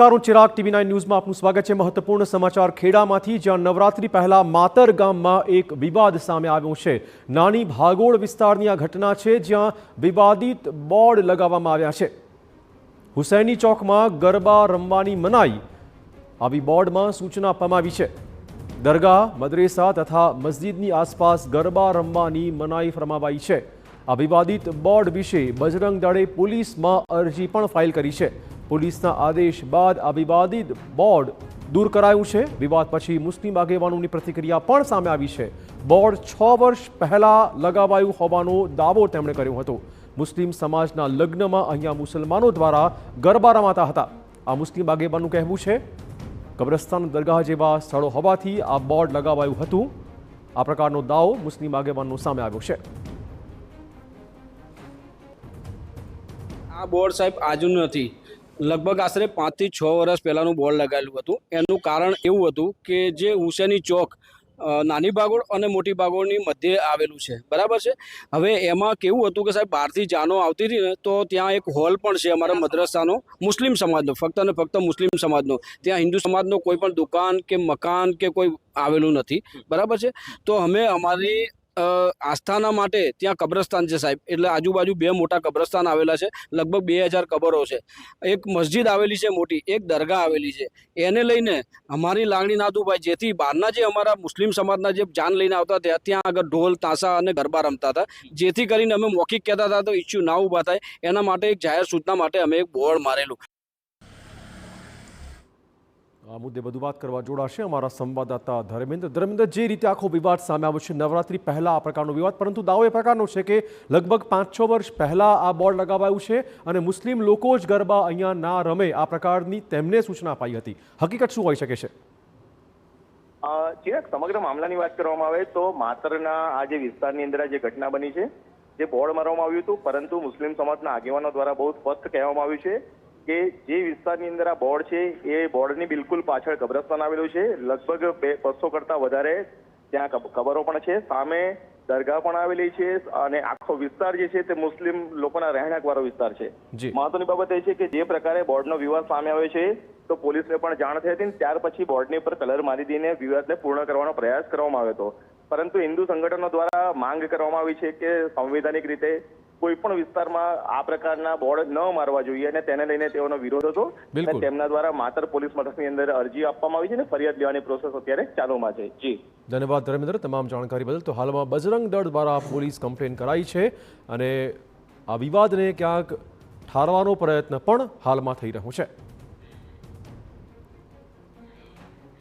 નમસ્કાર, હું ચિરાગ TV9 ન્યૂઝમાં આપનું સ્વાગત છે। મહત્વપૂર્ણ સમાચાર ખેડામાંથી, જ્યાં નવરાત્રી પહેલા માતર ગામમાં એક વિવાદ સામે આવ્યો છે। નાની ભાગોળ વિસ્તારની આ ઘટના છે, જ્યાં વિવાદિત બોર્ડ લગાવવામાં આવ્યા છે। હુસૈની ચોકમાં ગરબા રમવાની મનાઈ, આવી બોર્ડમાં સૂચના આપવામાં આવી છે। દરગાહ, મદરેસા તથા મસ્જિદની આસપાસ ગરબા રમવાની મનાઈ ફરમાવાઈ છે। આ વિવાદિત બોર્ડ વિશે બજરંગ દળે પોલીસમાં અરજી પણ ફાઇલ કરી છે। પોલીસના આદેશ બાદ આ વિવાદિત બોર્ડ દૂર કરાયું છે। વિવાદ પછી મુસ્લિમ આગેવાનોની પ્રતિક્રિયા પણ સામે આવી છે। બોર્ડ 6 વર્ષ પહેલા લગાવાયું હોવાનો દાવો તેમણે કર્યો હતો। મુસ્લિમ સમાજના લગ્નમાં અહીંયા મુસલમાનો દ્વારા ગરબા રમાતા હતા। આ મુસ્લિમ આગેવાનનું કહેવું છે, કબ્રસ્તાન, દરગાહ જેવા સ્થળો હોવાથી આ બોર્ડ લગાવાયું હતું। આ પ્રકારનો દાવો મુસ્લિમ આગેવાનનો સામે આવ્યો છે। આ બોર્ડ સાહેબ આજનું નથી, લગભગ આશરે 5 થી 6 વર્ષ પહેલાંનું બોર્ડ લગાવેલું હતું। એનું કારણ એવું હતું કે જે હુસેની ચોક નાની ભાગોળ અને મોટી ભાગોળની મધ્યે આવેલું છે, બરાબર છે। હવે એમાં કેવું હતું કે સાહેબ બહારથી જાનો આવતી હતી ને, તો ત્યાં એક હોલ પણ છે અમારા મદ્રસાનો, મુસ્લિમ સમાજનો, ફક્ત અને ફક્ત મુસ્લિમ સમાજનો। ત્યાં હિન્દુ સમાજનો કોઈ પણ દુકાન કે મકાન કે કોઈ આવેલું નથી, બરાબર છે। તો અમે અમારી આસ્થાના માટે ત્યાં કબ્રસ્તાન છે સાહેબ, એટલે આજુબાજુ 2 મોટા કબ્રસ્તાન આવેલા છે, લગભગ 2000 કબરો છે। એક મસ્જિદ આવેલી છે મોટી, એક દરગાહ આવેલી છે। એને લઈને અમારી લાગણી ના દુભાઈ, જેથી બહારના જે અમારા મુસ્લિમ સમાજના જે જાન લઈને આવતા હતા, ત્યાં આગળ ઢોલ, તાશા અને ગરબા રમતા હતા, જેથી કરીને અમે મૌખિક કહેતા હતા તો ઇસ્યુ ના ઊભા થાય, એના માટે એક જાહેર સૂચના માટે અમે એક બોર્ડ મારેલું। આ મુદ્દે વધુ વાત કરવા જોડાશે અમારા સંવાદદાતા ધર્મેન્દ્ર। જે રીતે આખો વિવાદ સામે આવ્યો છે, નવરાત્રી પહેલા આ પ્રકારનો વિવાદ, પરંતુ દાવો એ પ્રકારનો છે કે લગભગ 5-6 વર્ષ પહેલા આ બોર્ડ લગાવાયું છે અને મુસ્લિમ લોકો જ ગરબા અહીંયા ના રમે, આ પ્રકારની તેમને સૂચના અપાઈ હતી। હકીકત શું હોઈ શકે છે? ચિરાગ, સમગ્ર મામલાની વાત કરવામાં આવે તો માતરના આ જે વિસ્તારની અંદર જે ઘટના બની છે, જે બોર્ડ મારવામાં આવ્યું હતું, પરંતુ મુસ્લિમ સમાજના આગેવાનો દ્વારા બહુ સ્પષ્ટ કહેવામાં આવ્યું છે કે જે વિસ્તારની અંદર આ બોર્ડ છે, એ બોર્ડની બિલકુલ પાછળ કબ્રસ્તાન આવેલું છે। લગભગ 200 કરતા વધારે ત્યાં કબરો પણ છે, સામે દરગાહ પણ આવેલી છે અને આખો વિસ્તાર જે છે તે મુસ્લિમ લોકોના રહેણાંક વાળો વિસ્તાર છે। મહત્વની બાબત એ છે કે જે પ્રકારે બોર્ડનો વિવાદ સામે આવ્યો છે, તો પોલીસને પણ જાણ થઈ હતી, ત્યાર પછી બોર્ડની ઉપર કલર મારી દઈને વિવાદને પૂર્ણ કરવાનો પ્રયાસ કરવામાં આવ્યો હતો। પરંતુ હિન્દુ સંગઠનો દ્વારા માંગ કરવામાં આવી છે કે સંવૈધાનિક રીતે કોઈ પણ વિસ્તારમાં આ પ્રકારના બોર્ડ ન મારવા જોઈએ અને તેને લઈને તેઓનો વિરોધ હતો। તેમના દ્વારા માતર પોલીસ મથકની અંદર અરજી આપવામાં આવી છે અને ફરિયાદ લેવાની પ્રોસેસ અત્યારે ચાલુમાં છે। જી ધન્યવાદ ધર્મેન્દ્ર, તમામ જાણકારી બદલ। તો હાલમાં બજરંગ દળ દ્વારા પોલીસ કમ્પ્લેન કરાઈ છે અને આ વિવાદને ક્યાંક ઠારવાનો પ્રયત્ન પણ હાલમાં થઈ રહ્યો છે।